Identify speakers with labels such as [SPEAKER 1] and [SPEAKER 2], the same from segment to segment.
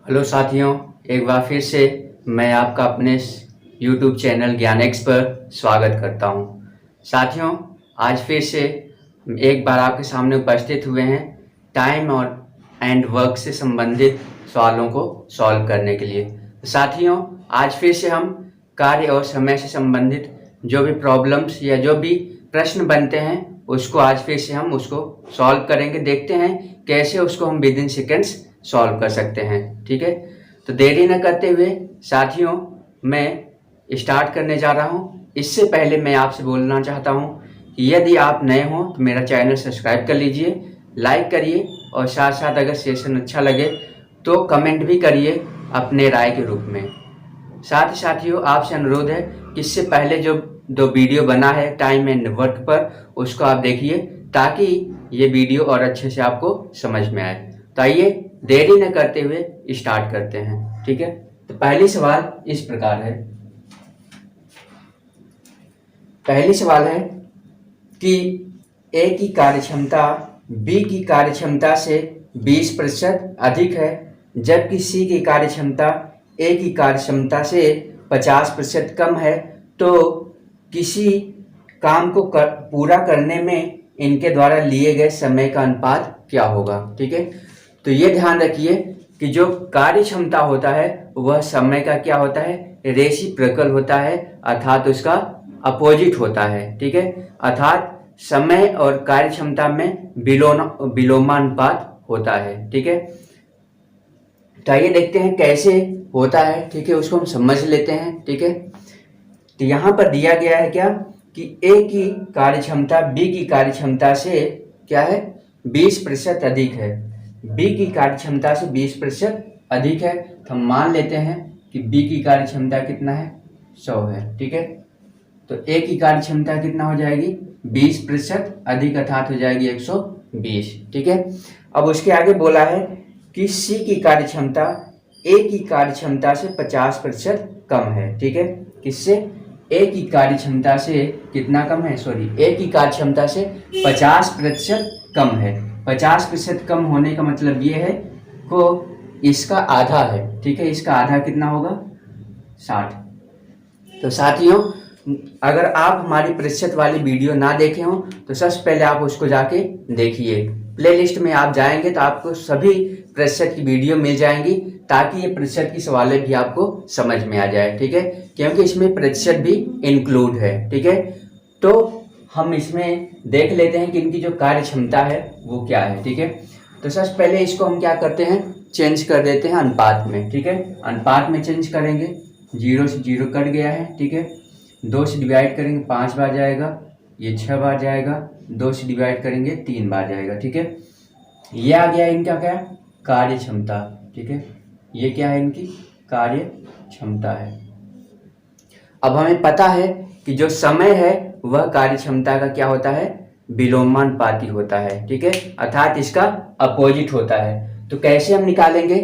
[SPEAKER 1] Hello साथियों, एक बार फिर से मैं आपका अपने YouTube चैनल ज्ञानेक्स पर स्वागत करता हूं। साथियों, आज फिर से एक बार आपके सामने उपस्थित हुए हैं टाइम और एंड वर्क से संबंधित सवालों को सॉल्व करने के लिए। साथियों, आज फिर से हम कार्य और समय से संबंधित जो भी प्रॉब्लम्स या जो भी प्रश्न बनते हैं उसको आज फिर से हम उसको सॉल्व करेंगे। देखते हैं कैसे उसको हम विद इन सेकेंड्स सॉल्व कर सकते हैं। ठीक है, तो देरी न करते हुए साथियों मैं स्टार्ट करने जा रहा हूं। इससे पहले मैं आपसे बोलना चाहता हूं कि यदि आप नए हो तो मेरा चैनल सब्सक्राइब कर लीजिए, लाइक करिए और साथ साथ अगर सेशन अच्छा लगे तो कमेंट भी करिए अपने राय के रूप में। साथ ही साथियों आपसे अनुरोध है कि इससे पहले जो दो वीडियो बना है टाइम एंड वर्क पर उसको आप देखिए ताकि ये वीडियो और अच्छे से आपको समझ में आए। तो आइए देरी न करते हुए स्टार्ट करते हैं। ठीक है, तो पहली सवाल इस प्रकार है। पहली सवाल है कि ए की कार्यक्षमता बी की कार्यक्षमता से 20% अधिक है, जबकि सी की कार्यक्षमता ए की कार्यक्षमता से 50% कम है। तो किसी काम को पूरा करने में इनके द्वारा लिए गए समय का अनुपात क्या होगा। ठीक है, तो ये ध्यान रखिए कि जो कार्य क्षमता होता है वह समय का क्या होता है, रेसिप्रोकल होता है, अर्थात उसका अपोजिट होता है। ठीक है, अर्थात समय और कार्य क्षमता में विलोमानुपात होता है। ठीक है, तो आइए देखते हैं कैसे होता है। ठीक है, उसको हम समझ लेते हैं। ठीक है, तो यहाँ पर दिया गया है क्या कि ए की कार्यक्षमता बी की कार्यक्षमता से क्या है, 20% अधिक है। बी की कार्यक्षमता से 20% अधिक है, तो हम मान लेते हैं कि बी की कार्यक्षमता कितना है, 100 है। ठीक है, तो ए की कार्यक्षमता कितना हो जाएगी, 20% अधिक अर्थात हो जाएगी 120। ठीक है, अब उसके आगे बोला है कि सी की कार्यक्षमता ए की कार्यक्षमता से 50% कम है। ठीक है, किससे, ए की कार्यक्षमता से कितना कम है, ए की कार्यक्षमता से 50% कम है। 50% कम होने का मतलब ये है को इसका आधा है। ठीक है, इसका आधा कितना होगा, 60। तो साथियों अगर आप हमारी प्रतिशत वाली वीडियो ना देखे हो तो सबसे पहले आप उसको जाके देखिए। प्लेलिस्ट में आप जाएंगे तो आपको सभी प्रतिशत की वीडियो मिल जाएंगी ताकि ये प्रतिशत की सवालें भी आपको समझ में आ जाए। ठीक है, क्योंकि इसमें प्रतिशत भी इंक्लूड है। ठीक है, तो हम इसमें देख लेते हैं कि इनकी जो कार्य क्षमता है वो क्या है। ठीक है, तो सबसे पहले इसको हम क्या करते हैं, चेंज कर देते हैं अनुपात में। ठीक है, अनुपात में चेंज करेंगे, 0 से 0 कट गया है। ठीक है, 2 से डिवाइड करेंगे 5 बार जाएगा, ये 6 बार जाएगा, 2 से डिवाइड करेंगे 3 बार जाएगा। ठीक है, ये आ गया इनका क्या, कार्य क्षमता। ठीक है, ये क्या है, इनकी कार्य क्षमता है। अब हमें पता है कि जो समय है वह कार्य क्षमता का क्या होता है, विलोमानुपाती होता है। ठीक है, अर्थात इसका अपोजिट होता है। तो कैसे हम निकालेंगे,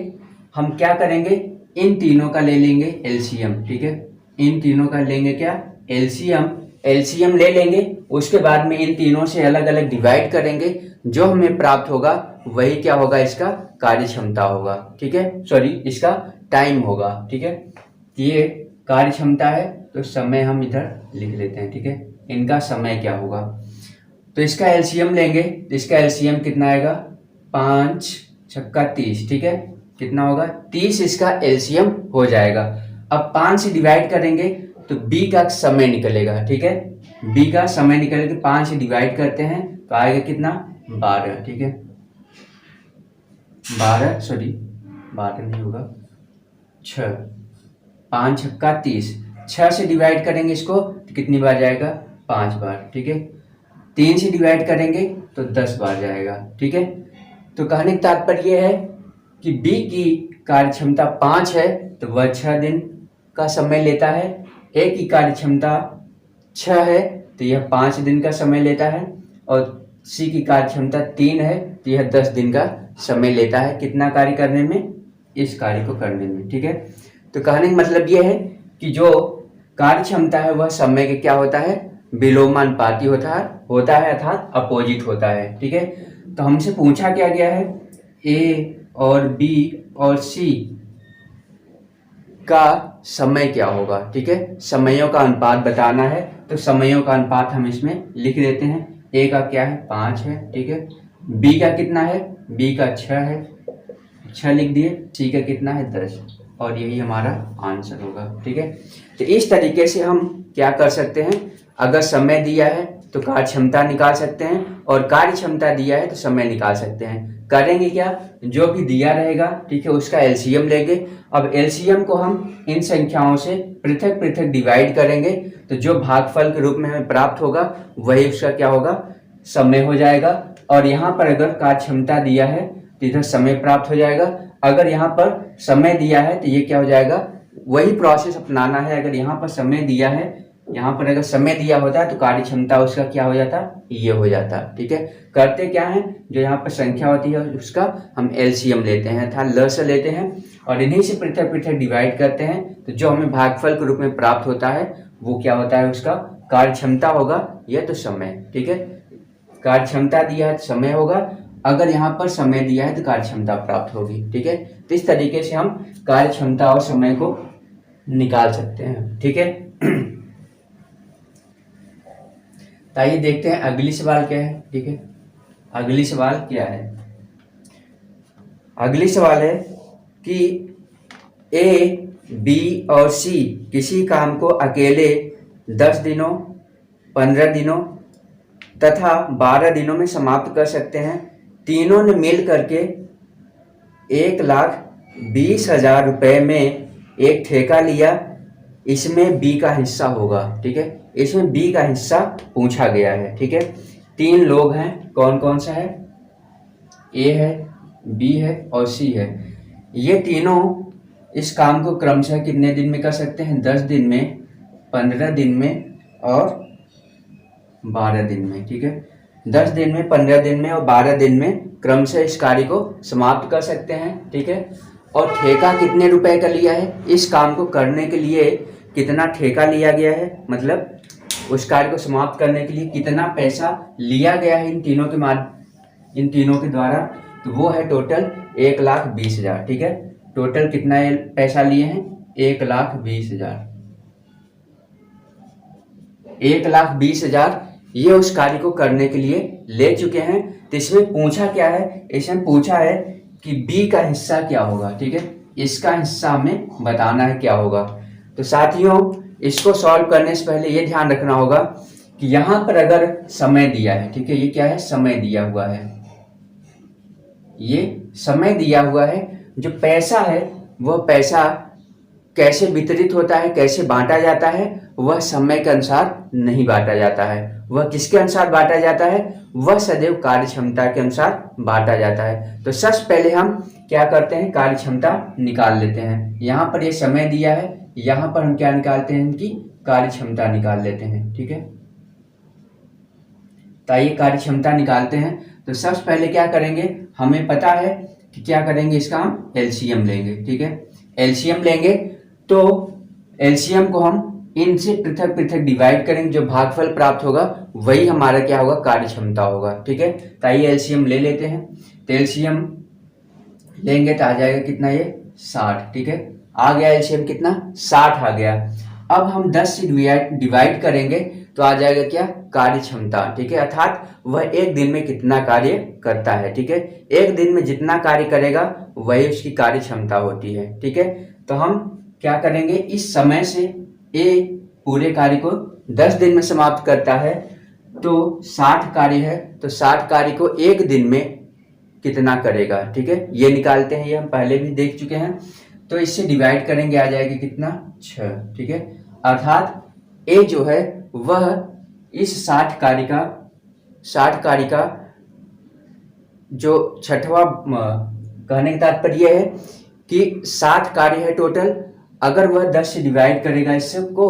[SPEAKER 1] हम क्या करेंगे, इन तीनों का ले लेंगे एलसीएम। ठीक है, इन तीनों का लेंगे क्या, एलसीएम ले लेंगे। उसके बाद में इन तीनों से अलग अलग डिवाइड करेंगे, जो हमें प्राप्त होगा वही क्या होगा, इसका कार्य क्षमता होगा। ठीक है, इसका टाइम होगा। ठीक है, ये कार्य क्षमता है तो समय हम इधर लिख लेते हैं। ठीक है, इनका समय क्या होगा, तो इसका एलसीएम लेंगे तो इसका एलसीएम कितना आएगा, 5 छक्का 30। ठीक है, कितना होगा, 30 इसका एलसीएम हो जाएगा। अब 5 से डिवाइड करेंगे तो बी का समय निकलेगा। ठीक है, बी का समय निकलेगा, 5 से डिवाइड करते हैं तो आएगा कितना, 12। ठीक है, 12 नहीं होगा, 6, 5 छक्का 30, 6 से डिवाइड करेंगे इसको तो कितनी बार जाएगा, 5 बार। ठीक है, 3 से डिवाइड करेंगे तो 10 बार जाएगा। ठीक है, तो कहने का तात्पर्य यह है कि बी की कार्यक्षमता 5 है तो वह 6 दिन का समय लेता है। ए की कार्यक्षमता 6 है तो यह 5 दिन का समय लेता है, और सी की कार्यक्षमता 3 है तो यह 10 दिन का समय लेता है। कितना कार्य करने में, इस कार्य को करने में। ठीक है, तो कहने का मतलब यह है कि जो कार्य क्षमता है वह समय के क्या होता है, विलोमानुपाती होता है अर्थात अपोजिट होता है। ठीक है, तो हमसे पूछा क्या गया है, ए और बी और सी का समय क्या होगा। ठीक है, समयों का अनुपात बताना है, तो समयों का अनुपात हम इसमें लिख देते हैं। ए का क्या है 5 है। ठीक है, बी का कितना है, बी का 6 है, 6 लिख दिए। सी का कितना है 10, और यही हमारा आंसर होगा। ठीक है, तो इस तरीके से हम क्या कर सकते हैं, अगर समय दिया है तो कार्य क्षमता निकाल सकते हैं, और कार्य क्षमता दिया है तो समय निकाल सकते हैं। करेंगे क्या, जो भी दिया रहेगा ठीक है उसका एलसीएम लेंगे। अब एलसीएम को हम इन संख्याओं से पृथक पृथक डिवाइड करेंगे, तो जो भागफल के रूप में हमें प्राप्त होगा वही उसका क्या होगा, समय हो जाएगा। और यहाँ पर अगर कार्य क्षमता दिया है तो इधर समय प्राप्त हो जाएगा। अगर यहाँ पर समय दिया है तो ये क्या हो जाएगा, वही प्रोसेस अपनाना है। अगर यहाँ पर समय दिया है, यहाँ पर अगर समय दिया होता है तो कार्य क्षमता उसका क्या हो जाता, ये हो जाता। ठीक है, करते क्या है, जो यहाँ पर संख्या होती है उसका हम एलसीएम लेते हैं अर्थात लस लेते हैं, और इन्हीं से पृथक पृथक डिवाइड करते हैं। तो जो हमें भागफल के रूप में प्राप्त होता है वो क्या होता है, उसका कार्य क्षमता होगा, यह तो समय। ठीक है, कार्य क्षमता दिया है तो समय होगा, अगर यहाँ पर समय दिया है तो कार्य क्षमता प्राप्त होगी। ठीक है, तो इस तरीके से हम कार्य क्षमता और समय को निकाल सकते हैं। ठीक है, तो आइए देखते हैं अगली सवाल क्या है। ठीक है, अगली सवाल क्या है, अगली सवाल है कि ए, बी और सी किसी काम को अकेले 10 दिनों, 15 दिनों तथा 12 दिनों में समाप्त कर सकते हैं। तीनों ने मिल करके 1,20,000 रुपये में एक ठेका लिया, इसमें बी का हिस्सा होगा। ठीक है, इसमें बी का हिस्सा पूछा गया है। ठीक है, 3 लोग हैं, कौन कौन सा है, ए है, बी है और सी है। ये तीनों इस काम को क्रमशः कितने दिन में कर सकते हैं, 10 दिन में, 15 दिन में और 12 दिन में। ठीक है, 10 दिन में, 15 दिन में और 12 दिन में क्रमशः इस कार्य को समाप्त कर सकते हैं। ठीक है, और ठेका कितने रुपए का लिया है, इस काम को करने के लिए कितना ठेका लिया गया है, मतलब उस कार्य को समाप्त करने के लिए कितना पैसा लिया गया है इन तीनों के द्वारा, तो वो है टोटल 1,20,000। ठीक है, टोटल कितना पैसा लिए हैं, 1,20,000। 1,20,000 ये उस कार्य को करने के लिए ले चुके हैं। तो इसमें पूछा क्या है, इसमें पूछा है कि बी का हिस्सा क्या होगा। ठीक है, इसका हिस्सा हमें बताना है क्या होगा। तो साथियों, इसको सॉल्व करने से पहले ये ध्यान रखना होगा कि यहाँ पर अगर समय दिया है, ठीक है, ये क्या है, समय दिया हुआ है, ये समय दिया हुआ है। जो पैसा है वह पैसा कैसे वितरित होता है, कैसे बांटा जाता है, वह समय के अनुसार नहीं बांटा जाता है। वह किसके अनुसार बांटा जाता है, वह सदैव कार्य क्षमता के अनुसार बांटा जाता है। तो सबसे पहले हम क्या करते हैं, कार्य क्षमता निकाल लेते हैं। यहाँ पर ये समय दिया है, यहाँ पर हम क्या निकालते हैं, इनकी कार्य क्षमता निकाल लेते हैं। ठीक है, तो ये कार्य क्षमता निकालते हैं। तो सबसे पहले क्या करेंगे, हमें पता है कि क्या करेंगे, इसका हम एलसीएम लेंगे। ठीक है, एलसीएम लेंगे तो एलसीएम को हम इनसे पृथक पृथक डिवाइड करेंगे, जो भागफल प्राप्त होगा वही हमारा क्या होगा, कार्य क्षमता होगा। ठीक है, तो ये एलसीएम ले लेते हैं। तो एलसीएम लेंगे तो आ जाएगा कितना, ये 60। ठीक है, आ गया एलसीएम कितना, 60 आ गया। अब हम 10 से डिवाइड करेंगे तो आ जाएगा क्या, कार्य क्षमता। ठीक है, अर्थात वह एक दिन में कितना कार्य करता है। ठीक है, एक दिन में जितना कार्य करेगा वही उसकी कार्य क्षमता होती है। ठीक है, तो हम क्या करेंगे, इस समय से ए पूरे कार्य को 10 दिन में समाप्त करता है, तो 60 कार्य है, तो 60 कार्य को एक दिन में कितना करेगा। ठीक है, ये निकालते हैं, ये हम पहले भी देख चुके हैं। तो इससे डिवाइड करेंगे, आ जाएगा कितना, 6। ठीक है, अर्थात ए जो है वह इस 60 कार्य का जो छठवां, कहने का तात्पर्य है कि 60 कार्य है टोटल, अगर वह 10 से डिवाइड करेगा इसको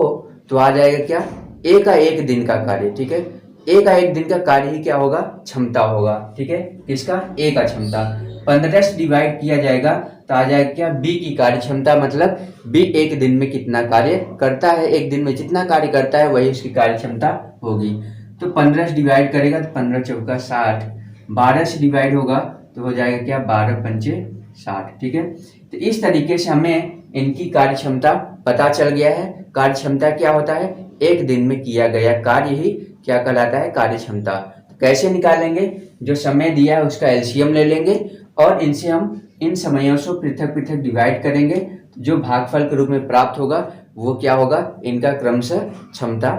[SPEAKER 1] तो आ जाएगा क्या, ए का एक दिन का कार्य। ठीक है, ए का एक दिन का कार्य ही क्या होगा, क्षमता होगा। ठीक है, किसका, ए का क्षमता। 15 से डिवाइड किया जाएगा तो आ जाएगा क्या, बी की कार्य क्षमता, मतलब बी एक दिन में कितना कार्य करता है, एक दिन में जितना कार्य करता है वही उसकी कार्य क्षमता होगी। तो 15 से डिवाइड करेगा तो 15 चौका 60, 12 से डिवाइड होगा तो हो जाएगा क्या, 12 पंचे 60। ठीक है, तो इस तरीके से हमें इनकी कार्यक्षमता पता चल गया है। कार्यक्षमता क्या होता है? एक दिन में किया गया कार्य ही क्या कहलाता है? कार्यक्षमता। तो कैसे निकालेंगे? जो समय दिया है उसका एलसीएम ले लेंगे और इनसे हम इन समयों से पृथक पृथक डिवाइड करेंगे। जो भागफल के रूप में प्राप्त होगा वो क्या होगा? इनका क्रमशः क्षमता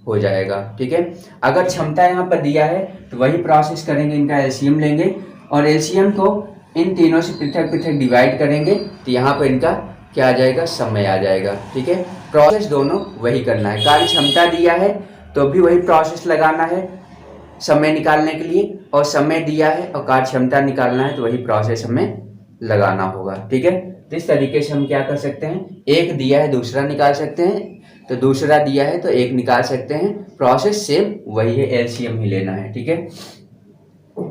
[SPEAKER 1] हो जाएगा। ठीक है, अगर क्षमता यहाँ पर दिया है तो वही प्रोसेस करेंगे, इनका एलसीएम लेंगे और एलसीएम को इन तीनों से पृथक पृथक डिवाइड करेंगे तो यहाँ पर इनका क्या आ जाएगा? समय आ जाएगा। ठीक है, प्रोसेस दोनों वही करना है। कार्य क्षमता दिया है तो भी वही प्रोसेस लगाना है समय निकालने के लिए, और समय दिया है और कार्य क्षमता निकालना है तो वही प्रोसेस हमें लगाना होगा। ठीक है, तो इस तरीके से हम क्या कर सकते हैं? एक दिया है दूसरा निकाल सकते हैं, तो दूसरा दिया है तो एक निकाल सकते हैं। प्रोसेस सेम वही है, एलसीएम ही लेना है। ठीक है,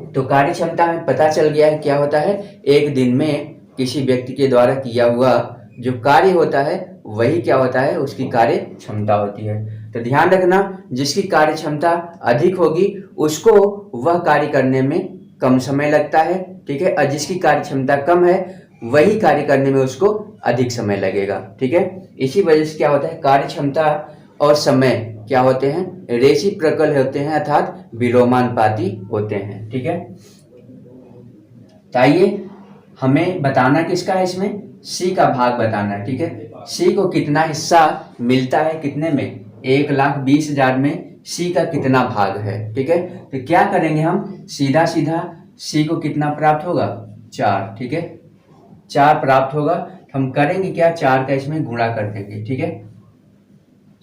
[SPEAKER 1] तो कार्य क्षमता में पता चल गया है क्या होता है? एक दिन में किसी व्यक्ति के द्वारा किया हुआ जो कार्य होता है वही क्या होता है? उसकी कार्य क्षमता होती है। तो ध्यान रखना, जिसकी कार्य क्षमता अधिक होगी उसको वह कार्य करने में कम समय लगता है। ठीक है, और जिसकी कार्य क्षमता कम है वही कार्य करने में उसको अधिक समय लगेगा। ठीक है, इसी वजह से क्या होता है? कार्य क्षमता और समय क्या होते हैं? रेसिप्रोकल होते हैं, अर्थात विलोमानुपाती होते हैं। ठीक है, चाहिए हमें बताना किसका है? इसमें सी का भाग बताना है। ठीक है, सी को कितना हिस्सा मिलता है? कितने में? 1,20,000 में सी का कितना भाग है? ठीक है, तो क्या करेंगे हम? सीधा सीधा सी को कितना प्राप्त होगा? 4। ठीक है, 4 प्राप्त होगा। हम करेंगे क्या? 4 का इसमें गुणा कर देंगे। ठीक है,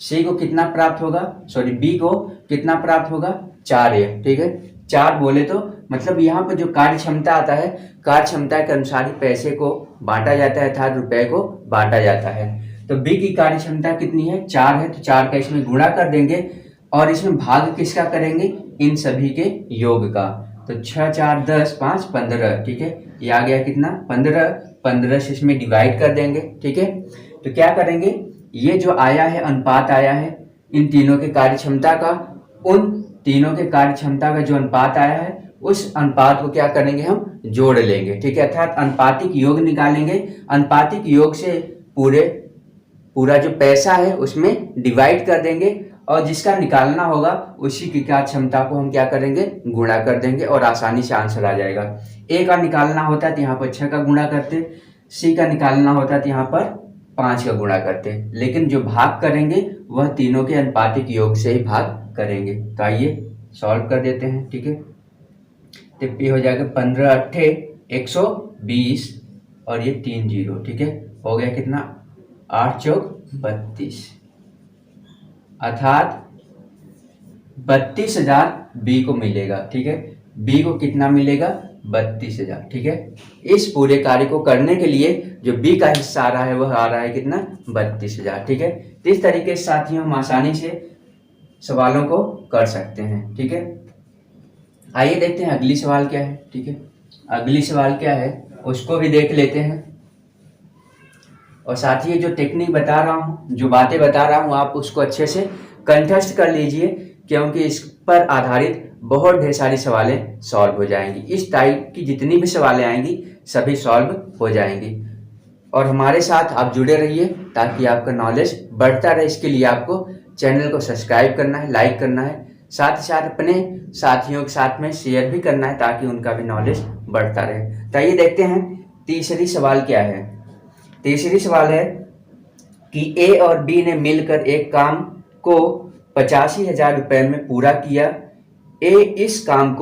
[SPEAKER 1] सी को कितना प्राप्त होगा? सॉरी, बी को कितना प्राप्त होगा? 4 है। ठीक है, 4 बोले तो मतलब यहाँ पर जो कार्य क्षमता आता है, कार्य क्षमता के अनुसार ही पैसे को बांटा जाता है, अर्थात रुपए को बांटा जाता है। तो बी की कार्य क्षमता कितनी है? 4 है, तो 4 का इसमें गुणा कर देंगे और इसमें भाग किसका करेंगे? इन सभी के योग का। तो 6, 4, 10, 5, 15। ठीक है, ये आ गया कितना? 15। 15 से इसमें डिवाइड कर देंगे। ठीक है, तो क्या करेंगे? ये जो आया है अनुपात आया है इन तीनों के कार्य क्षमता का, उन तीनों के कार्य क्षमता का जो अनुपात आया है उस अनुपात को क्या करेंगे? हम जोड़ लेंगे। ठीक है, अर्थात अनुपातिक योग निकालेंगे। अनुपातिक योग से पूरा जो पैसा है उसमें डिवाइड कर देंगे और जिसका निकालना होगा उसी की कार्य क्षमता को हम क्या करेंगे? गुणा कर देंगे और आसानी से आंसर आ जाएगा। ए का निकालना होता तो यहाँ पर 6 का गुणा करते, सी का निकालना होता तो यहाँ पर 5 का गुणा करते, लेकिन जो भाग करेंगे वह तीनों के अनुपातिक योग से ही भाग करेंगे। तो आइए सॉल्व कर देते हैं। ठीक है, तो पी हो जाएगा 15 अट्ठे 120 और ये 3 0। ठीक है, हो गया कितना? 8 चौक 32, अर्थात 32,000 बी को मिलेगा। ठीक है, बी को कितना मिलेगा? 32,000। ठीक है, इस पूरे कार्य को करने के लिए जो बी का हिस्सा आ रहा है वह आ रहा है कितना? 32,000। ठीक है, तो इस तरीके से साथियों हम आसानी से सवालों को कर सकते हैं। ठीक है, आइए देखते हैं अगली सवाल क्या है। ठीक है, अगली सवाल क्या है उसको भी देख लेते हैं। और साथ ही जो टेक्निक बता रहा हूँ, जो बातें बता रहा हूँ, आप उसको अच्छे से कंठस्थ कर लीजिए, क्योंकि इस पर आधारित बहुत ढेर सारी सवालें सॉल्व हो जाएंगी। इस टाइप की जितनी भी सवालें आएंगी सभी सॉल्व हो जाएंगी। और हमारे साथ आप जुड़े रहिए ताकि आपका नॉलेज बढ़ता रहे। इसके लिए आपको चैनल को सब्सक्राइब करना है, लाइक करना है, साथ ही साथ अपने साथियों के साथ में शेयर भी करना है ताकि उनका भी नॉलेज बढ़ता रहे। तो ये देखते हैं तीसरी सवाल क्या है। तीसरी सवाल है कि ए और बी ने मिलकर एक काम को 85,000 रुपए में पूरा किया। ए इस काम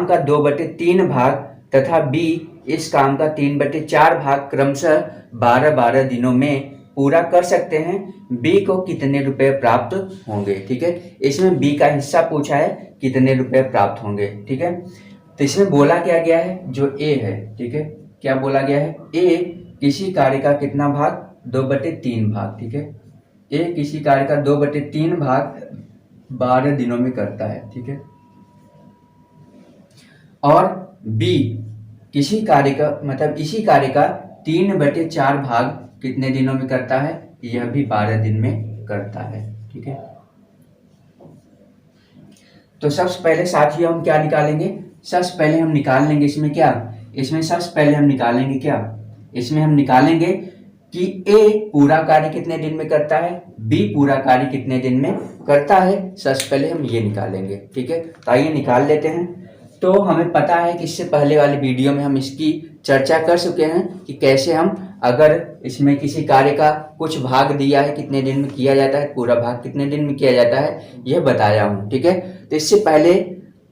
[SPEAKER 1] का 2/3 भाग तथा बी इस काम का 3/4 भाग क्रमशः 12-12 दिनों में पूरा कर सकते हैं। बी को कितने रुपए प्राप्त होंगे? ठीक है, इसमें बी का हिस्सा पूछा है, कितने रुपए प्राप्त होंगे। ठीक है, तो इसमें बोला क्या गया है? जो ए है, ठीक है, क्या बोला गया है? ए किसी कार्य का कितना भाग? 2/3 भाग। ठीक है, ए किसी कार्य का 2/3 भाग 12 दिनों में करता है। ठीक है, और बी किसी कार्य का मतलब इसी कार्य का 3/4 भाग कितने दिनों में करता है? यह भी 12 दिन में करता है। ठीक है, तो सबसे पहले साथियों हम क्या निकालेंगे? सबसे पहले हम निकाल लेंगे इसमें क्या? इसमें सबसे पहले हम निकालेंगे क्या, इसमें हम निकालेंगे कि ए पूरा कार्य कितने दिन में करता है, बी पूरा कार्य कितने दिन में करता है। सबसे पहले हम ये निकालेंगे, ठीक है। तो आइए निकाल लेते हैं। तो हमें पता है कि इससे पहले वाली वीडियो में हम इसकी चर्चा कर चुके हैं कि कैसे हम अगर इसमें किसी कार्य का कुछ भाग दिया है कितने दिन में किया जाता है, पूरा भाग कितने दिन में किया जाता है, यह बताया हूँ, ठीक है। तो इससे पहले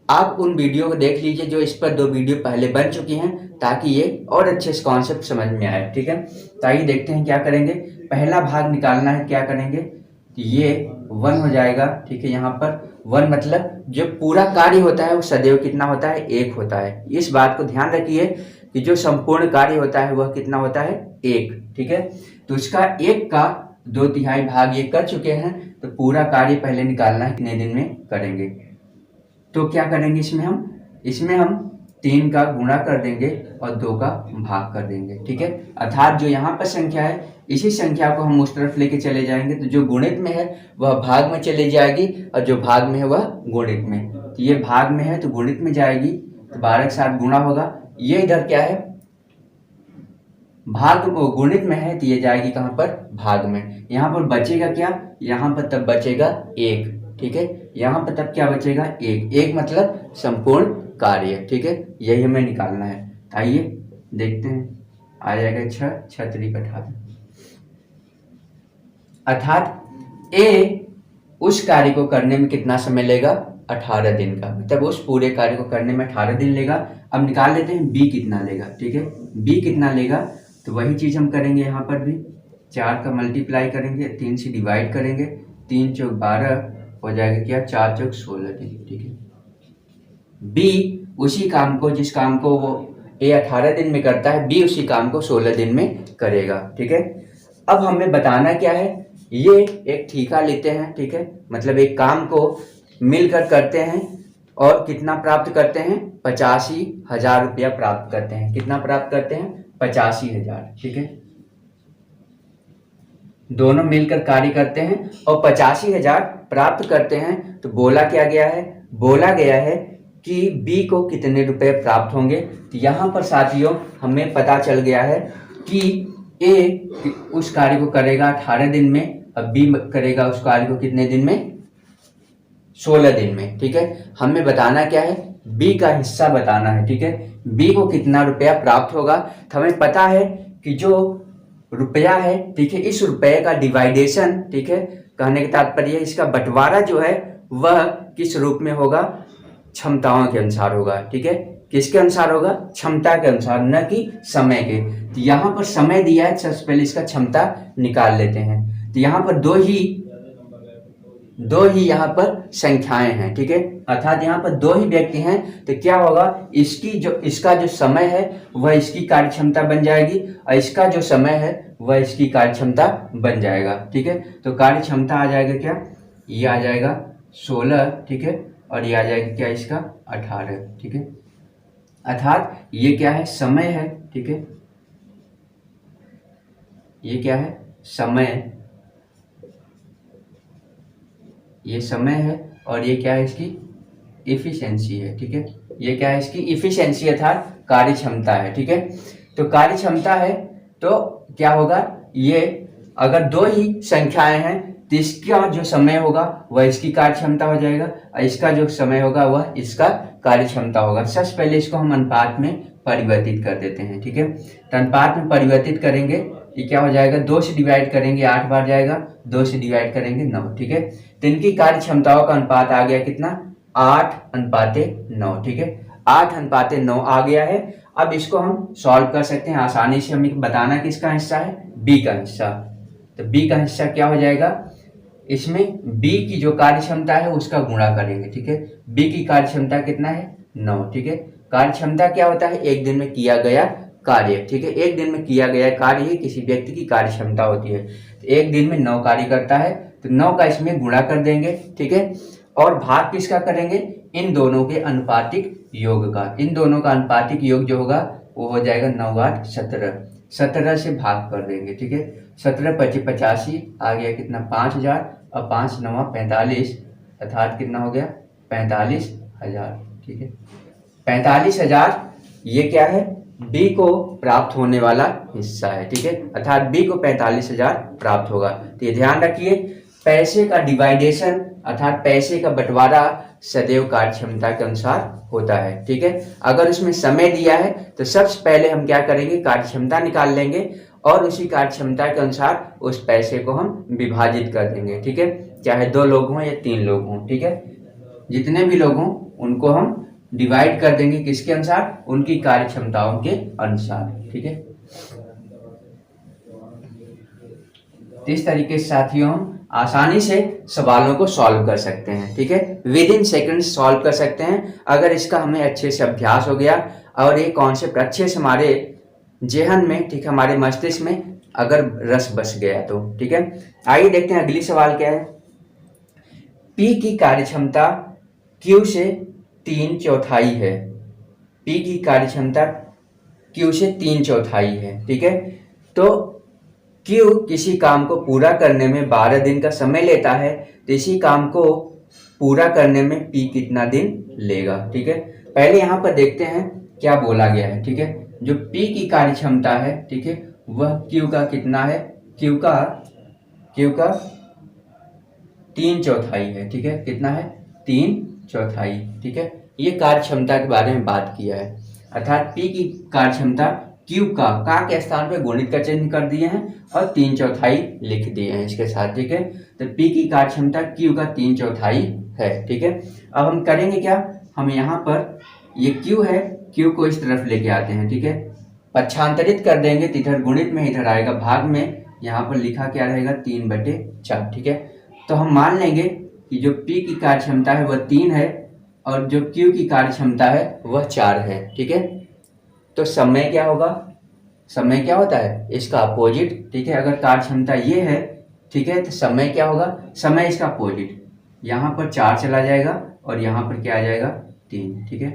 [SPEAKER 1] आप उन वीडियो को देख लीजिए जो इस पर 2 वीडियो पहले बन चुकी हैं, ताकि ये और अच्छे से कॉन्सेप्ट समझ में आए, ठीक है। तो आइए देखते हैं क्या करेंगे। पहला भाग निकालना है, क्या करेंगे, ये 1 हो जाएगा, ठीक है। यहाँ पर 1 मतलब जो पूरा कार्य होता है वो सदैव कितना होता है, 1 होता है। इस बात को ध्यान रखिए कि जो संपूर्ण कार्य होता है वह कितना होता है, 1, ठीक है। तो इसका 1 का 2/3 भाग ये कर चुके हैं, तो पूरा कार्य पहले निकालना है कितने दिन में करेंगे। तो क्या करेंगे, इसमें हम 3 का गुणा कर देंगे और 2 का भाग कर देंगे, ठीक है। अर्थात जो यहाँ पर संख्या है इसी संख्या को हम उस तरफ लेके चले जाएंगे, तो जो गुणित में है वह भाग में चली जाएगी और जो भाग में है वह गुणित में। तो ये भाग में है तो गुणित में जाएगी, तो 12 के साथ गुणा होगा। ये इधर क्या है, भाग गुणित में है, तो ये जाएगी कहाँ पर, भाग में। यहाँ पर बचेगा क्या, यहाँ पर तब बचेगा 1, ठीक है। यहाँ पर तब क्या बचेगा, 1 मतलब संपूर्ण कार्य, ठीक है। यही हमें निकालना है। आइए देखते हैं, आ जाएगा 6 6 3 18, अर्थात ए उस कार्य को करने में कितना समय लेगा, 18 दिन का, मतलब उस पूरे कार्य को करने में 18 दिन लेगा। अब निकाल लेते हैं बी कितना लेगा, ठीक है। बी कितना लेगा, तो वही चीज हम करेंगे, यहाँ पर भी 4 का मल्टीप्लाई करेंगे, 3 से डिवाइड करेंगे, 3 चौक 12 हो जाएगा क्या, 4 चौक 16 दिन, ठीक है। बी उसी काम को, जिस काम को वो ए 18 दिन में करता है, बी उसी काम को 16 दिन में करेगा, ठीक है। अब हमें बताना क्या है, ये एक ठेका लेते हैं, ठीक है, मतलब एक काम को मिलकर करते हैं और कितना प्राप्त करते हैं, 85,000 रुपया प्राप्त करते हैं। कितना प्राप्त करते हैं, 85,000, ठीक है। दोनों मिलकर कार्य करते हैं और 85,000 प्राप्त करते हैं। तो बोला क्या गया है, बोला गया है कि बी को कितने रुपए प्राप्त होंगे। तो यहाँ पर साथियों हमें पता चल गया है कि ए उस कार्य को करेगा 18 दिन में, अब बी करेगा उस कार्य को कितने दिन में, 16 दिन में, ठीक है। हमें बताना क्या है, बी का हिस्सा बताना है, ठीक है। बी को कितना रुपया प्राप्त होगा, तो हमें पता है कि जो रुपया है, ठीक है, इस रुपये का डिवाइडेशन, ठीक है, कहने का तात्पर्य इसका बंटवारा जो है वह किस रूप में होगा, क्षमताओं के अनुसार होगा, ठीक है। किसके अनुसार होगा, क्षमता के अनुसार, न कि समय के। तो यहाँ पर समय दिया है, सबसे पहले इसका क्षमता निकाल लेते हैं। तो यहाँ पर दो ही यहाँ पर संख्याएं हैं, ठीक है, अर्थात यहाँ पर 2 ही व्यक्ति हैं। तो क्या होगा, इसका जो समय है वह इसकी कार्य क्षमता बन जाएगी और इसका जो समय है वह इसकी कार्य क्षमता बन जाएगा, ठीक है। तो कार्य क्षमता आ जाएगा क्या, ये आ जाएगा 16, ठीक है, और ये आ जाएगा क्या, इसका 18, ठीक है। अर्थात ये क्या है, समय है, ठीक है, ये क्या है, समय, ये समय है और ये क्या है, इसकी इफिशिएंसी है, ठीक है। ये क्या है, इसकी इफिशिएंसी अर्थात कार्य क्षमता है, ठीक है। तो कार्य क्षमता है तो क्या होगा, ये अगर 2 ही संख्याएं हैं तो इसका जो समय होगा वह इसकी कार्य क्षमता हो जाएगा और इसका जो समय होगा वह इसका कार्य क्षमता होगा। सबसे पहले इसको हम अनुपात में परिवर्तित कर देते हैं, ठीक है। तो अनुपात में परिवर्तित करेंगे, ये क्या हो जाएगा, 2 से डिवाइड करेंगे 8 बार जाएगा, 2 से डिवाइड करेंगे 9, ठीक है। तो इनकी कार्य क्षमताओं का अनुपात आ गया कितना, 8:9, ठीक है, 8:9 आ गया है। अब इसको हम सॉल्व कर सकते हैं आसानी से। हमें बताना किसका हिस्सा है, बी का हिस्सा। तो बी का हिस्सा क्या हो जाएगा, इसमें बी की जो कार्य क्षमता है उसका गुणा करेंगे, ठीक है। बी की कार्य क्षमता कितना है, 9, ठीक है। कार्य क्षमता क्या होता है, एक दिन में किया गया कार्य, ठीक है। एक दिन में किया गया कार्य ही किसी व्यक्ति की कार्य क्षमता होती है। तो एक दिन में 9 कार्य करता है, तो 9 का इसमें गुणा कर देंगे, ठीक है। और भाग किसका करेंगे, इन दोनों के अनुपातिक योग का। इन दोनों का अनुपातिक योग जो होगा वो हो जाएगा 9 8 17, 17 से भाग कर देंगे, ठीक है। 17 25 85 आ गया कितना, 5,000 और 5 9 45, अर्थात कितना हो गया, 45,000, ठीक है। 45,000 ये क्या है, बी को प्राप्त होने वाला हिस्सा है, ठीक है, अर्थात बी को 45,000 प्राप्त होगा। तो ये ध्यान रखिए, पैसे का डिवाइडेशन अर्थात पैसे का बंटवारा सदैव कार्यक्षमता के अनुसार होता है, ठीक है। अगर उसमें समय दिया है तो सबसे पहले हम क्या करेंगे, कार्यक्षमता निकाल लेंगे और उसी कार्यक्षमता के अनुसार उस पैसे को हम विभाजित कर देंगे, ठीक है, चाहे 2 लोग हों या 3 लोग हों, ठीक है, जितने भी लोग हों उनको हम डिवाइड कर देंगे किसके अनुसार, उनकी कार्यक्षमताओं के अनुसार, ठीक है। इस तरीके से साथियों हम आसानी से सवालों को सॉल्व कर सकते हैं, ठीक है, विद इन सेकेंड सॉल्व कर सकते हैं अगर इसका हमें अच्छे से अभ्यास हो गया और ये कॉन्सेप्ट अच्छे से हमारे जेहन में, ठीक है, हमारे मस्तिष्क में अगर रस बस गया तो, ठीक है। आइए देखते हैं अगली सवाल क्या है। पी की कार्यक्षमता क्यू से 3/4 है। पी की कार्यक्षमता क्यू से 3/4 है, ठीक है। तो क्यू किसी काम को पूरा करने में 12 दिन का समय लेता है, तो इसी काम को पूरा करने में पी कितना दिन लेगा, ठीक है। पहले यहाँ पर देखते हैं क्या बोला गया है, ठीक है। जो पी की कार्यक्षमता है, ठीक है, वह क्यू का कितना है, क्यू का 3/4 है, ठीक है, कितना है 3/4, ठीक है। ये कार्यक्षमता के बारे में बात किया है, अर्थात पी की कार्यक्षमता क्यू का के स्थान पे गुणित का चिन्ह कर दिए हैं और 3/4 लिख दिए हैं इसके साथ, ठीक है। तो पी की कार्यक्षमता क्यू का 3/4 है, ठीक है। अब हम करेंगे क्या, हम यहाँ पर ये क्यू है, क्यू को इस तरफ लेके आते हैं, ठीक है, पक्षांतरित कर देंगे तो इधर गुणित में इधर आएगा भाग में, यहाँ पर लिखा क्या रहेगा 3/4, ठीक है। तो हम मान लेंगे कि जो P की कार्यक्षमता है वह 3 है और जो Q की कार्यक्षमता है वह 4 है, ठीक है। तो समय क्या होगा, समय क्या होता है, इसका अपोजिट, ठीक है। अगर कार्यक्षमता ये है, ठीक है, तो समय क्या होगा, समय इसका अपोजिट, यहाँ पर 4 चला जाएगा और यहाँ पर क्या आ जाएगा 3, ठीक है।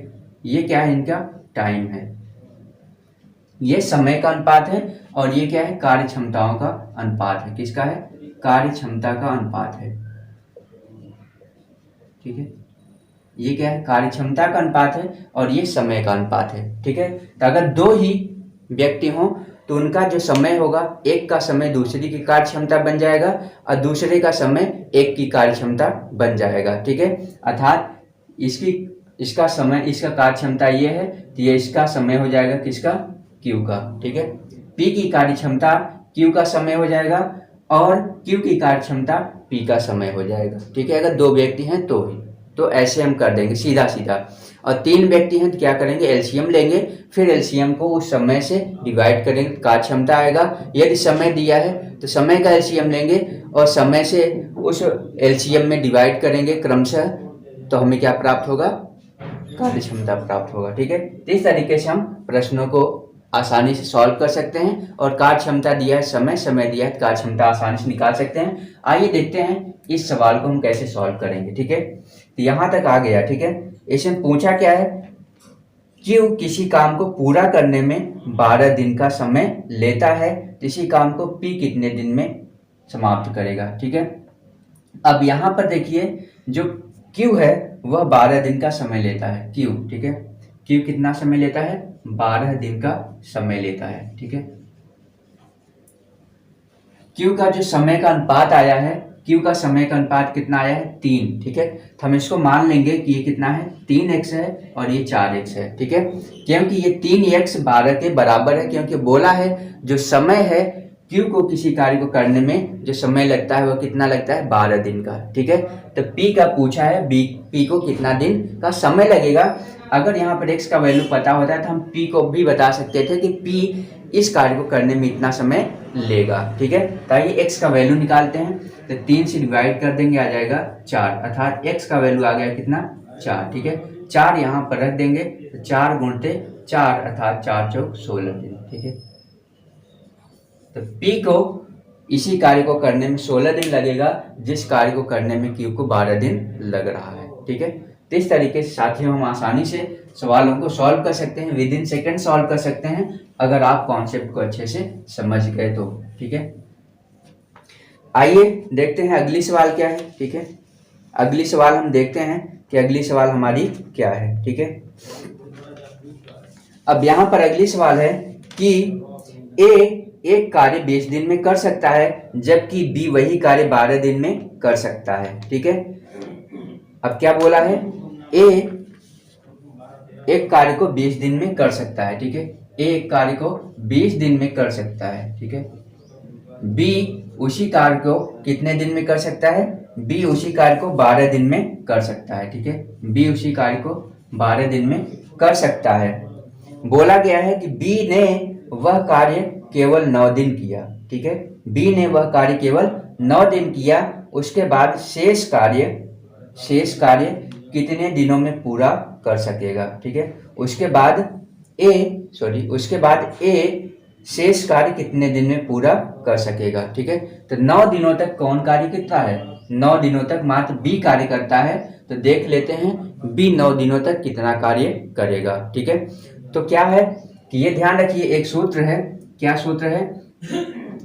[SPEAKER 1] ये क्या है, इनका टाइम है, ये समय का अनुपात है और ये क्या है, कार्यक्षमताओं का अनुपात है। किसका है, कार्यक्षमता का अनुपात है, ठीक है। ये क्या है, कार्यक्षमता का अनुपात है और ये समय का अनुपात है, ठीक है। तो अगर 2 ही व्यक्ति हों तो उनका जो समय होगा, एक का समय दूसरी की कार्यक्षमता बन जाएगा और दूसरे का समय एक की कार्यक्षमता बन जाएगा, ठीक है। अर्थात इसका समय, इसका कार्यक्षमता ये है तो ये इसका समय हो जाएगा किसका, क्यू का, ठीक है। पी की कार्यक्षमता क्यू का समय हो जाएगा और क्यू की कार्यक्षमता पी का समय हो जाएगा, ठीक है। अगर 2 व्यक्ति हैं तो ही, तो ऐसे हम कर देंगे सीधा सीधा। और 3 व्यक्ति हैं तो क्या करेंगे, एलसीएम लेंगे, फिर एलसीएम को उस समय से डिवाइड करेंगे, कार्यक्षमता आएगा। यदि समय दिया है तो समय का एलसीएम लेंगे और समय से उस एलसीएम में डिवाइड करेंगे क्रमशः, तो हमें क्या प्राप्त होगा, कार्यक्षमता प्राप्त होगा, ठीक है। इस तरीके से हम प्रश्नों को आसानी से सॉल्व कर सकते हैं और कार्यक्षमता दिया है, समय दिया है, कार्यक्षमता आसानी से निकाल सकते हैं। आइए देखते हैं इस सवाल को हम कैसे सॉल्व करेंगे, ठीक है। तो यहाँ तक आ गया, ठीक है। इसमें पूछा क्या है, क्यू किसी काम को पूरा करने में 12 दिन का समय लेता है, इसी काम को पी कितने दिन में समाप्त करेगा, ठीक है। अब यहाँ पर देखिए जो क्यू है वह 12 दिन का समय लेता है, क्यू, ठीक है। क्यू कितना समय लेता है, 12 दिन का समय लेता है, ठीक है। क्यू का जो समय का अनुपात आया है, क्यू का समय का अनुपात कितना आया है, 3, ठीक है। तो हम इसको मान लेंगे कि ये कितना है, 3x है और ये 4x है, ठीक है। क्योंकि ये 3x 12 के बराबर है, क्योंकि बोला है जो समय है क्यू को किसी कार्य को करने में जो समय लगता है वह कितना लगता है, 12 दिन का, ठीक है। तो P का पूछा है, P को कितना दिन का समय लगेगा। अगर यहाँ पर x का वैल्यू पता होता है तो हम P को भी बता सकते थे कि P इस कार्य को करने में इतना समय लेगा, ठीक है। तो आइए x का वैल्यू निकालते हैं, तो 3 से डिवाइड कर देंगे, आ जाएगा 4, अर्थात x का वैल्यू आ गया कितना, 4, ठीक है। 4 यहाँ पर रख देंगे, तो 4 गुणते 4 अर्थात 4 चौक 16 दिन, ठीक है। तो P को इसी कार्य को करने में 16 दिन लगेगा, जिस कार्य को करने में Q को 12 दिन लग रहा है, ठीक है। तो इस तरीके से साथियों हम आसानी से सवालों को सॉल्व कर सकते हैं, विद इन सेकेंड सॉल्व कर सकते हैं अगर आप कॉन्सेप्ट को अच्छे से समझ गए तो, ठीक है। आइए देखते हैं अगली सवाल क्या है, ठीक है। अगली सवाल हम देखते हैं कि अगली सवाल हमारी क्या है, ठीक है। अब यहाँ पर अगली सवाल है कि ए एक कार्य 20 दिन में कर सकता है जबकि बी वही कार्य 12 दिन में कर सकता है। ठीक है, अब क्या बोला है, ए एक कार्य को 20 दिन में कर सकता है। ठीक है, ए एक कार्य को 20 दिन में कर सकता है। ठीक है, बी उसी कार्य को कितने दिन में कर सकता है, बी उसी कार्य को 12 दिन में कर सकता है। ठीक है, बी उसी कार्य को 12 दिन में कर सकता है। बोला गया है कि बी ने वह कार्य केवल 9 दिन किया। ठीक है, बी ने वह कार्य केवल 9 दिन किया, उसके बाद शेष कार्य कितने दिनों में पूरा कर सकेगा। ठीक है, उसके बाद ए शेष कार्य कितने दिन में पूरा कर सकेगा। ठीक है, तो 9 दिनों तक कौन कार्य करता है, 9 दिनों तक मात्र बी कार्य करता है। तो देख लेते हैं बी 9 दिनों तक कितना कार्य करेगा। ठीक है, तो क्या है कि ये ध्यान रखिए, एक सूत्र है, क्या सूत्र है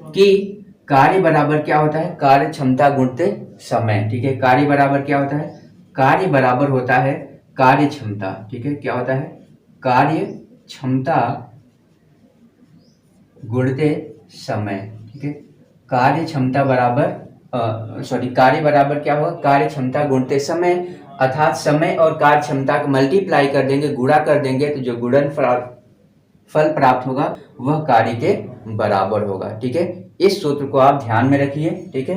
[SPEAKER 1] कि कार्य बराबर क्या होता है, कार्य क्षमता गुणित समय। ठीक है, कार्य बराबर क्या होता है, कार्य बराबर होता है कार्य क्षमता। ठीक है, क्या होता है, कार्य क्षमता गुणित समय। ठीक है, कार्य क्षमता बराबर कार्य बराबर क्या होगा, कार्य क्षमता गुणित समय, अर्थात समय और कार्य क्षमता को मल्टीप्लाई कर देंगे, गुणा कर देंगे, तो जो फल प्राप्त होगा वह कार्य के बराबर होगा। ठीक है, इस सूत्र को आप ध्यान में रखिए। ठीक है,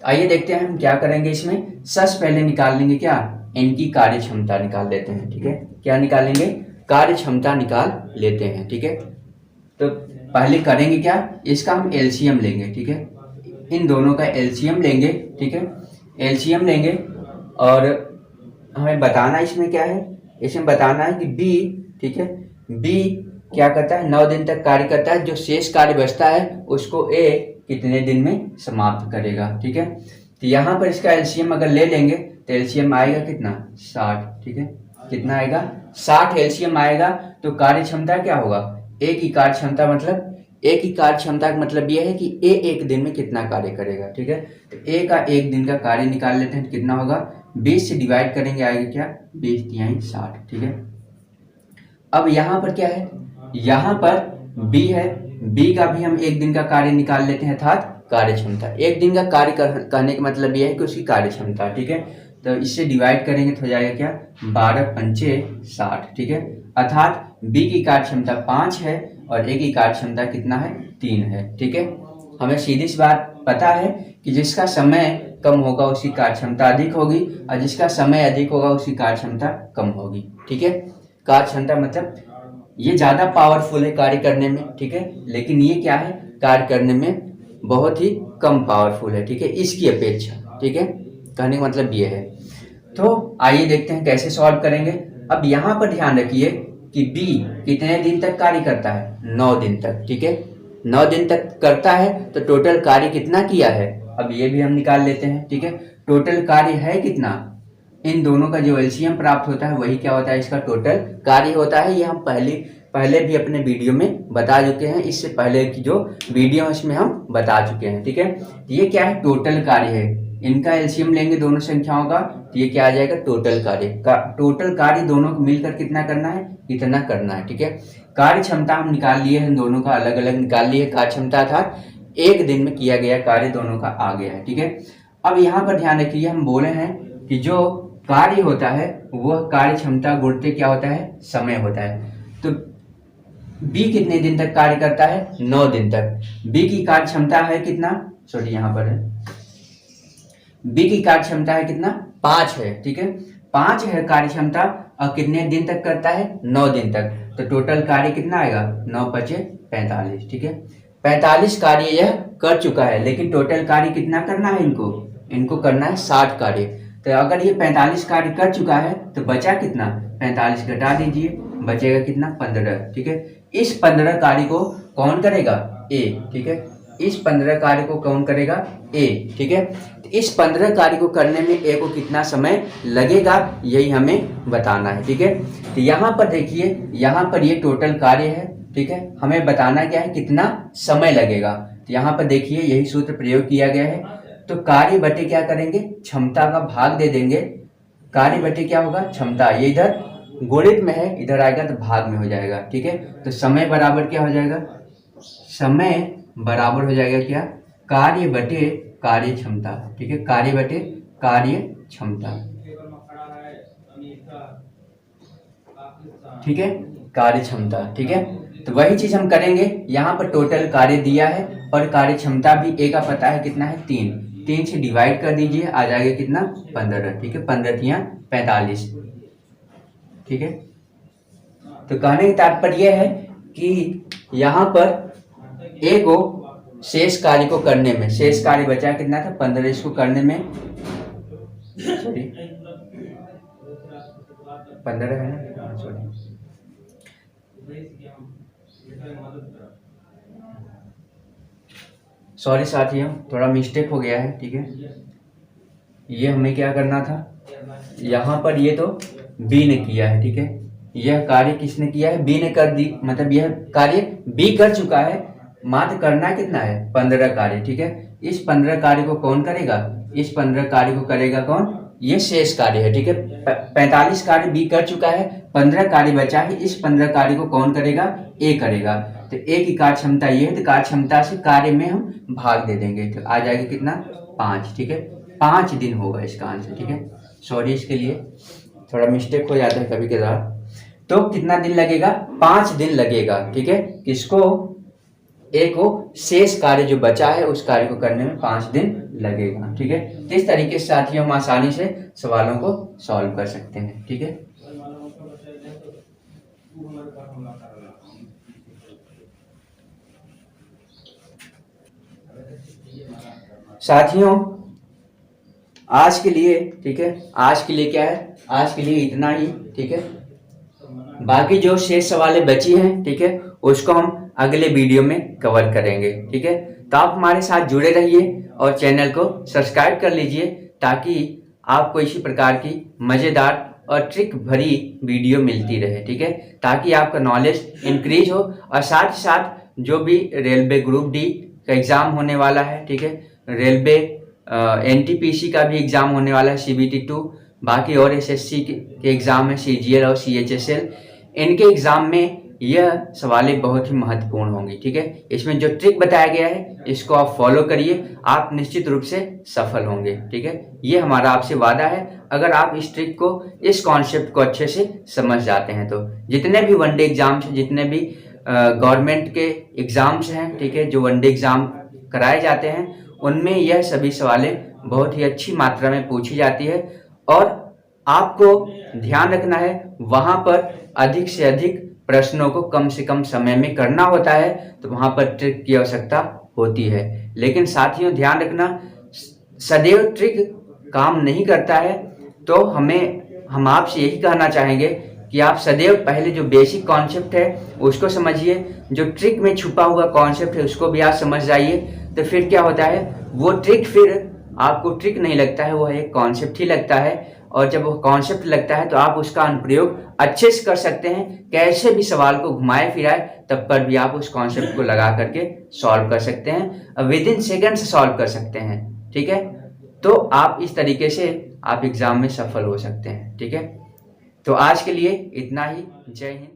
[SPEAKER 1] आइए देखते हैं हम क्या करेंगे इसमें। पहले निकाल लेंगे क्या, इनकी कार्य क्षमता निकाल लेते हैं। ठीक है, क्या निकालेंगे, कार्य क्षमता निकाल लेते हैं। ठीक है, तो पहले करेंगे क्या, इसका हम एलसीएम लेंगे। ठीक है, इन दोनों का एलसीएम लेंगे। ठीक है, एलसीएम लेंगे और हमें बताना इसमें क्या है, इसमें बताना है कि बी, ठीक है, बी क्या करता है, 9 दिन तक कार्य करता है, जो शेष कार्य बचता है उसको ए कितने दिन में समाप्त करेगा। ठीक है, तो यहाँ पर इसका एलसीएम अगर ले लेंगे तो एलसीएम आएगा कितना, 60। ठीक है, कितना आएगा, 60 एलसीएम आएगा। तो कार्य क्षमता क्या होगा, ए की कार्य क्षमता मतलब, ए की कार्य क्षमता का मतलब यह है कि ए एक दिन में कितना कार्य करेगा। ठीक है, तो ए का एक दिन का कार्य निकाल लेते हैं, कितना होगा, 20 से डिवाइड करेंगे, आएगा क्या, 20 तिहाई 60। ठीक है, अब यहाँ पर क्या है, यहाँ पर बी है, बी का भी हम एक दिन का कार्य निकाल लेते हैं, अर्थात कार्य क्षमता। एक दिन का कार्य करने का मतलब यह है कि उसकी कार्य क्षमता। ठीक है, तो इससे डिवाइड करेंगे तो हो जाएगा क्या, 12 पंचे 60। ठीक है, अर्थात बी की कार्य क्षमता 5 है और ए की कार्य क्षमता कितना है, 3 है। ठीक है, हमें सीधी सी बात पता है कि जिसका समय कम होगा उसकी कार्य क्षमता अधिक होगी और जिसका समय अधिक होगा उसकी कार्य क्षमता कम होगी। ठीक है, कार्य क्षमता मतलब ये ज्यादा पावरफुल है कार्य करने में। ठीक है, लेकिन ये क्या है, कार्य करने में बहुत ही कम पावरफुल है। ठीक है, इसकी अपेक्षा। ठीक है, कहने का मतलब ये है। तो आइए देखते हैं कैसे सॉल्व करेंगे। अब यहाँ पर ध्यान रखिए कि बी कितने दिन तक कार्य करता है, 9 दिन तक। ठीक है, 9 दिन तक करता है तो टोटल कार्य कितना किया है, अब ये भी हम निकाल लेते हैं। ठीक है, टोटल कार्य है कितना, इन दोनों का जो एलसीएम प्राप्त होता है वही क्या होता है, इसका टोटल कार्य होता है। ये हम पहले भी अपने वीडियो में बता चुके हैं, इससे पहले की जो वीडियो है इसमें हम बता चुके हैं। ठीक है, ये क्या है, टोटल कार्य है, इनका एलसीएम लेंगे दोनों संख्याओं का तो ये क्या आ जाएगा, टोटल कार्य का। टोटल कार्य दोनों को मिलकर कितना करना है, इतना करना है। ठीक है, कार्य क्षमता हम निकाल लिए हैं, दोनों का अलग अलग निकाल लिए। कार्य क्षमता था एक दिन में किया गया कार्य दोनों का आ गया है। ठीक है, अब यहाँ पर ध्यान रखिए, हम बोले हैं कि जो कार्य होता है वह कार्य क्षमता गुणित क्या होता है, समय होता है। तो बी कितने दिन तक कार्य करता है, 9 दिन तक। बी की कार्य क्षमता है कितना, सॉरी यहाँ पर है, बी की कार्य क्षमता है कितना, 5 है। ठीक है, 5 है कार्य क्षमता और कितने दिन तक करता है, 9 दिन तक। तो टोटल कार्य कितना आएगा, 9 पचे 45। ठीक है, 45 कार्य यह कर चुका है, लेकिन टोटल कार्य कितना करना है, इनको करना है 60 कार्य। तो अगर ये 45 कार्य कर चुका है तो बचा कितना, 45 घटा दीजिए, बचेगा कितना, 15। ठीक है, इस 15 कार्य को कौन करेगा, ए। ठीक है, इस 15 कार्य को कौन करेगा, ए। ठीक है, तो इस 15 कार्य को करने में ए को कितना समय लगेगा यही हमें बताना है। ठीक है, तो यहाँ पर देखिए, यहाँ पर ये टोटल कार्य है। ठीक है, हमें बताना क्या है, कितना समय लगेगा। तो यहाँ पर देखिए यही सूत्र प्रयोग किया गया है। तो कार्य बटे क्या करेंगे, क्षमता का भाग दे देंगे, कार्य बटे क्या होगा, क्षमता। ये इधर गुणित में है, इधर आएगा तो भाग में हो जाएगा। ठीक है, तो समय बराबर क्या हो जाएगा, समय बराबर हो जाएगा क्या, कार्य बटे कार्य क्षमता। ठीक है, कार्य बटे कार्य क्षमता। ठीक है, कार्य क्षमता। ठीक है, तो वही चीज हम करेंगे। यहाँ पर टोटल कार्य दिया है और कार्य क्षमता भी ए का पता है कितना है, 3 से डिवाइड कर दीजिए, आ जाएगा कितना, 15। ठीक है, 15 तियां 45। ठीक है, तो कहने का तात्पर्य यह है कि यहाँ पर ए को शेष कार्य को करने में, शेष कार्य बचा कितना था, 15, इसको करने में, सॉरी 15 है ना, सॉरी सॉरी साथियों, थोड़ा मिस्टेक हो गया है। ठीक है, ये हमें क्या करना था, यहाँ पर ये तो बी ने किया है। ठीक है, यह कार्य किसने किया है, बी ने कर दी, मतलब यह कार्य बी कर चुका है, मात्र करना कितना है, 15 कार्य। ठीक है, इस 15 कार्य को कौन करेगा, इस 15 कार्य को करेगा कौन, ये शेष कार्य है। ठीक है, 45 कार्य बी कर चुका है, 15 कार्य बचा है, इस 15 कार्य को कौन करेगा, ए करेगा। तो ए की कार्य क्षमता ये है, तो कार्य क्षमता से कार्य में हम भाग दे देंगे, तो आ जाएगा कितना, 5। ठीक है, 5 दिन होगा इसका आंसर। ठीक है, सॉरी इसके लिए थोड़ा मिस्टेक हो जाता है कभी कभार। तो कितना दिन लगेगा, 5 दिन लगेगा। ठीक है, किसको, ए को शेष कार्य जो बचा है उस कार्य को करने में 5 दिन लगेगा। ठीक है, तो इस तरीके से साथियों हम आसानी से सवालों को सॉल्व कर सकते हैं। ठीक है, साथियों आज के लिए, ठीक है, आज के लिए क्या है, आज के लिए इतना ही। ठीक है, बाकी जो शेष सवालें बची हैं, ठीक है, उसको हम अगले वीडियो में कवर करेंगे। ठीक है, तो आप हमारे साथ जुड़े रहिए और चैनल को सब्सक्राइब कर लीजिए, ताकि आपको इसी प्रकार की मज़ेदार और ट्रिक भरी वीडियो मिलती रहे। ठीक है, ताकि आपका नॉलेज इंक्रीज हो, और साथ ही साथ जो भी रेलवे ग्रुप डी का एग्ज़ाम होने वाला है, ठीक है, रेलवे एनटीपीसी का भी एग्ज़ाम होने वाला है, सीबीटी 2, बाकी और एसएससी के एग्ज़ाम है, सीजीएल और सीएचएसएल, इनके एग्ज़ाम में यह सवालें बहुत ही महत्वपूर्ण होंगी। ठीक है, इसमें जो ट्रिक बताया गया है इसको आप फॉलो करिए, आप निश्चित रूप से सफल होंगे। ठीक है, ये हमारा आपसे वादा है। अगर आप इस ट्रिक को, इस कॉन्सेप्ट को अच्छे से समझ जाते हैं तो जितने भी वनडे एग्जाम्स, जितने भी गवर्नमेंट के एग्ज़ाम्स हैं, ठीक है, जो वनडे एग्ज़ाम कराए जाते हैं, उनमें यह सभी सवालें बहुत ही अच्छी मात्रा में पूछी जाती है, और आपको ध्यान रखना है वहाँ पर अधिक से अधिक प्रश्नों को कम से कम समय में करना होता है, तो वहाँ पर ट्रिक की आवश्यकता होती है। लेकिन साथियों ध्यान रखना, सदैव ट्रिक काम नहीं करता है, तो हम आपसे यही कहना चाहेंगे कि आप सदैव पहले जो बेसिक कॉन्सेप्ट है उसको समझिए, जो ट्रिक में छुपा हुआ कॉन्सेप्ट है उसको भी आप समझ जाइए। तो फिर क्या होता है, वो ट्रिक फिर आपको ट्रिक नहीं लगता है, वो एक कॉन्सेप्ट ही लगता है, और जब वो कॉन्सेप्ट लगता है तो आप उसका अनुप्रयोग अच्छे से कर सकते हैं। कैसे भी सवाल को घुमाए फिराए तब पर भी आप उस कॉन्सेप्ट को लगा करके सॉल्व कर सकते हैं, विद इन सेकेंड से सॉल्व कर सकते हैं। ठीक है, तो आप इस तरीके से आप एग्जाम में सफल हो सकते हैं। ठीक है, तो आज के लिए इतना ही। जय हिंद।